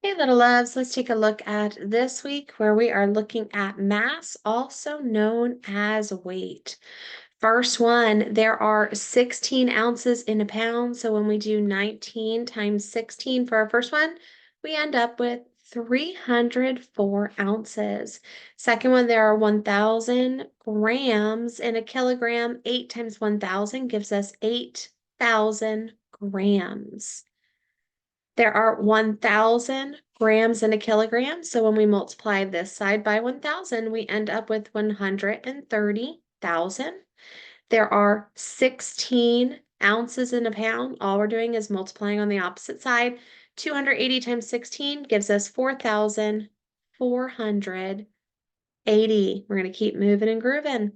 Hey, little loves, let's take a look at this week where we are looking at mass, also known as weight. First one, there are 16 ounces in a pound. So when we do 19 times 16 for our first one, we end up with 304 ounces. Second one, there are 1,000 grams in a kilogram. 8 times 1,000 gives us 8,000 grams. There are 1,000 grams in a kilogram. So when we multiply this side by 1,000, we end up with 130,000. There are 16 ounces in a pound. All we're doing is multiplying on the opposite side. 280 times 16 gives us 4,480. We're going to keep moving and grooving.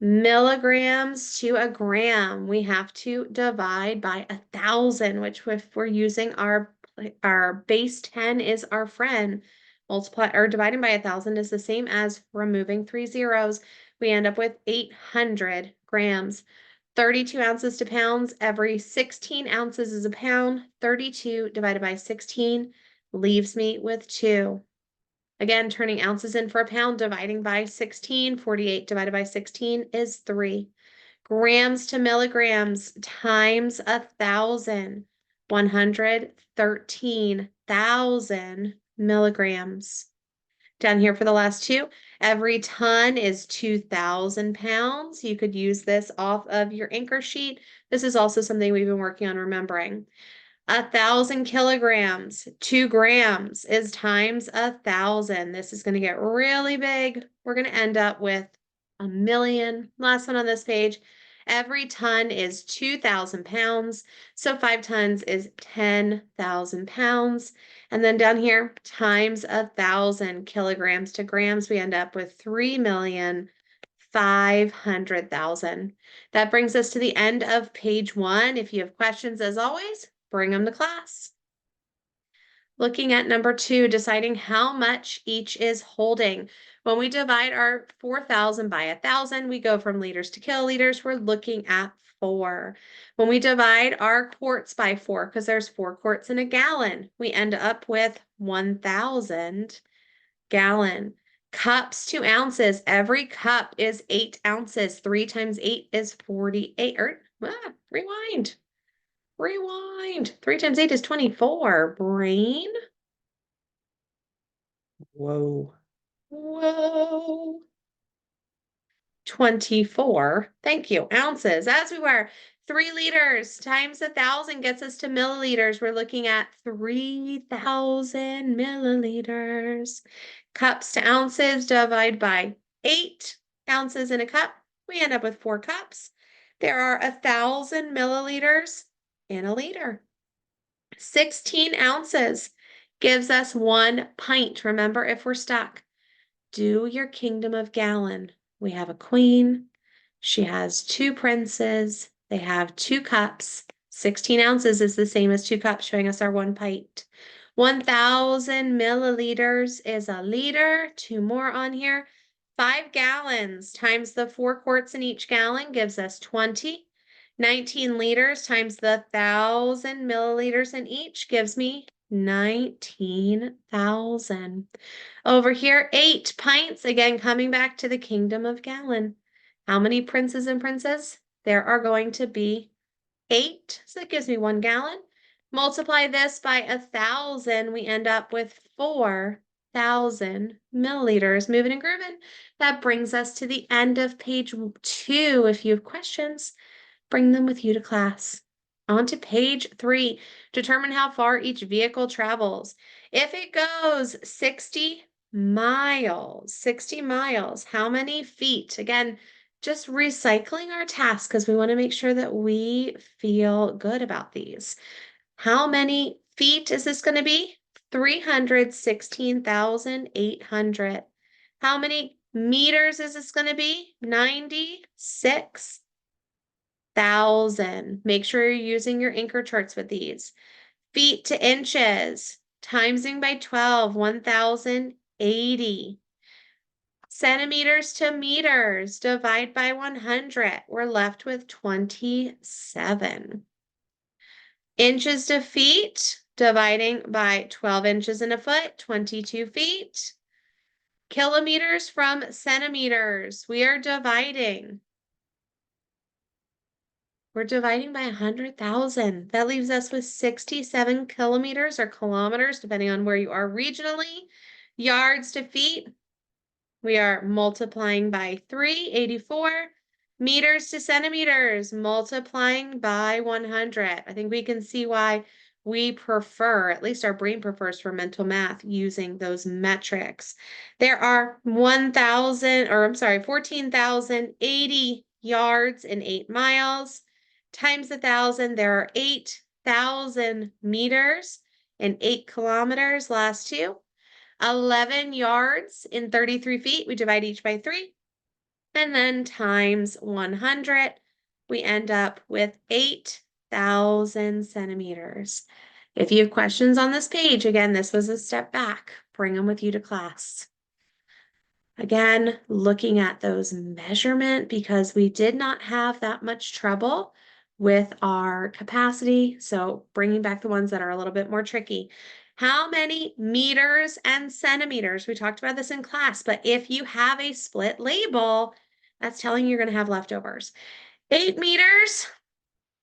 Milligrams to a gram. We have to divide by 1,000, which if we're using our base 10 is our friend. Multiply or dividing by 1,000 is the same as removing 3 zeros. We end up with 800 grams. 32 ounces to pounds. Every 16 ounces is a pound. 32 divided by 16 leaves me with 2. Again, turning ounces in for a pound, dividing by 16. 48 divided by 16 is 3. Grams to milligrams times 1,000. 113,000 milligrams. Down here for the last two, every ton is 2,000 pounds. You could use this off of your anchor sheet. This is also something we've been working on remembering. 1,000 kilograms, 2 grams is times 1,000. This is going to get really big. We're going to end up with a million. Last one on this page. Every ton is 2,000 pounds. So 5 tons is 10,000 pounds. And then down here, times 1,000 kilograms to grams, we end up with 3,500,000. That brings us to the end of page 1. If you have questions, as always, bring them to class. Looking at number 2, deciding how much each is holding. When we divide our 4,000 by 1,000, we go from liters to kiloliters. We're looking at 4. When we divide our quarts by 4, because there's 4 quarts in a gallon, we end up with 1,000 gallon. Cups to ounces. Every cup is 8 ounces. 3 times 8 is 48. Rewind. Rewind. 3 times 8 is 24. Brain. Whoa. Whoa. 24. Thank you. Ounces. As we were. 3 liters times 1,000 gets us to milliliters. We're looking at 3,000 milliliters. Cups to ounces, divide by 8 ounces in a cup. We end up with 4 cups. There are 1,000 milliliters in a liter. 16 ounces gives us 1 pint. Remember, if we're stuck, do your kingdom of gallon. We have a queen. She has 2 princes. They have 2 cups. 16 ounces is the same as 2 cups, showing us our 1 pint. 1,000 milliliters is a liter. 2 more on here. 5 gallons times the 4 quarts in each gallon gives us 20. 19 liters times the 1,000 milliliters in each gives me 19,000. Over here, 8 pints, again, coming back to the kingdom of gallon. How many princes and princesses? There are going to be 8, so that gives me 1 gallon. Multiply this by 1,000, we end up with 4,000 milliliters. Moving and grooving. That brings us to the end of page 2. If you have questions, bring them with you to class. On to page 3. Determine how far each vehicle travels. If it goes 60 miles, how many feet? Again, just recycling our tasks because we want to make sure that we feel good about these. How many feet is this going to be? 316,800. How many meters is this going to be? 96,000. Make sure you're using your anchor charts with these. Feet to inches, timesing by 12, 1,080. Centimeters to meters, divide by 100. We're left with 27. Inches to feet, dividing by 12 inches in a foot, 22 feet. Kilometers from centimeters. We are dividing. We're dividing by 100,000. That leaves us with 67 kilometers or kilometers, depending on where you are regionally. Yards to feet, we are multiplying by 3, 84. Meters to centimeters, multiplying by 100. I think we can see why we prefer, at least our brain prefers for mental math, using those metrics. There are 14,080 yards in 8 miles. Times 1,000, there are 8,000 meters in 8 kilometers, last two. 11 yards in 33 feet, we divide each by 3. And then times 100, we end up with 8,000 centimeters. If you have questions on this page, again, this was a step back. Bring them with you to class. Again, looking at those measurement because we did not have that much trouble with our capacity. So bringing back the ones that are a little bit more tricky. How many meters and centimeters? We talked about this in class, but if you have a split label, that's telling you you're going to have leftovers. 8 meters,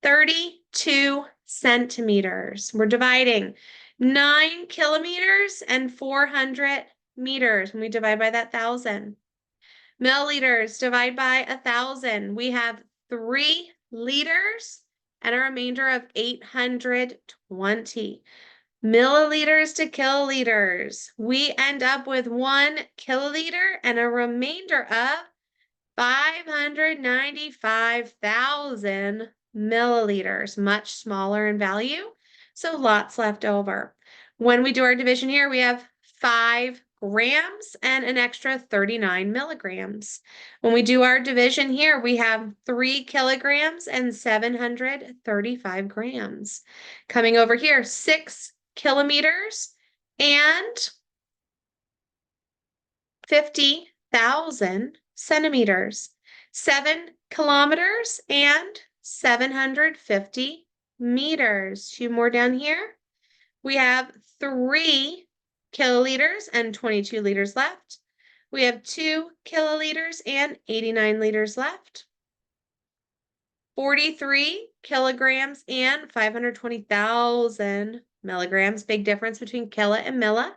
32 centimeters. We're dividing 9 kilometers and 400 meters when we divide by that 1,000. Milliliters, divide by 1,000. We have 3 liters and a remainder of 820. Milliliters to kiloliters. We end up with 1 kiloliter and a remainder of 595,000 milliliters, much smaller in value, so lots left over. When we do our division here, we have 5 grams and an extra 39 milligrams. When we do our division here, we have 3 kilograms and 735 grams. Coming over here, 6 kilometers and 50,000 centimeters, 7 kilometers and 750 meters. 2 more down here. We have 3 kiloliters and 22 liters left. We have 2 kiloliters and 89 liters left. 43 kilograms and 520,000 milligrams. Big difference between kilo and milli.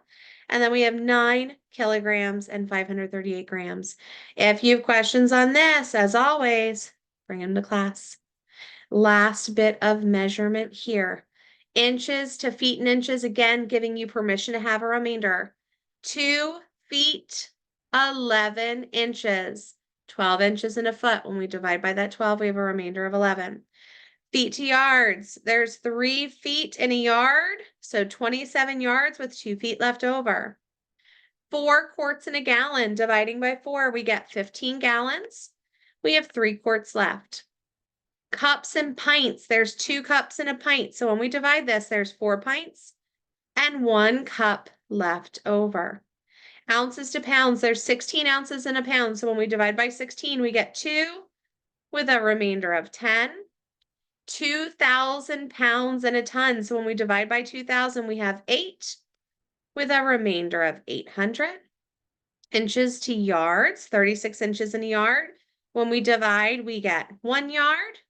And then we have 9 kilograms and 538 grams. If you have questions on this, as always, bring them to class. Last bit of measurement here. Inches to feet and inches, again, giving you permission to have a remainder. 2 feet, 11 inches. 12 inches in a foot. When we divide by that 12, we have a remainder of 11. Feet to yards, there's 3 feet in a yard, so 27 yards with 2 feet left over. 4 quarts in a gallon, dividing by 4, we get 15 gallons. We have 3 quarts left. Cups and pints, there's 2 cups in a pint, so when we divide this, there's 4 pints and 1 cup left over. Ounces to pounds, there's 16 ounces in a pound, so when we divide by 16, we get 2 with a remainder of 10. 2,000 pounds in a ton. So when we divide by 2,000, we have 8 with a remainder of 800. Inches to yards, 36 inches in a yard. When we divide, we get 1 yard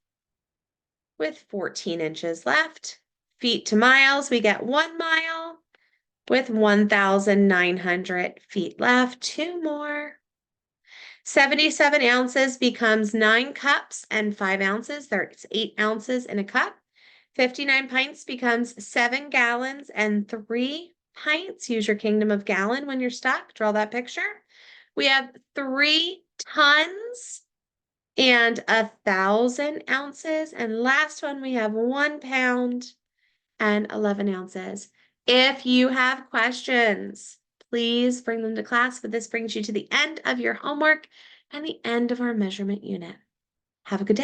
with 14 inches left. Feet to miles, we get 1 mile with 1,900 feet left. 2 more. 77 ounces becomes 9 cups and 5 ounces. There's 8 ounces in a cup. 59 pints becomes 7 gallons and 3 pints. Use your kingdom of gallon when you're stuck. Draw that picture. We have 3 tons and 1,000 ounces. And last one, we have 1 pound and 11 ounces. If you have questions, please bring them to class, but this brings you to the end of your homework and the end of our measurement unit. Have a good day.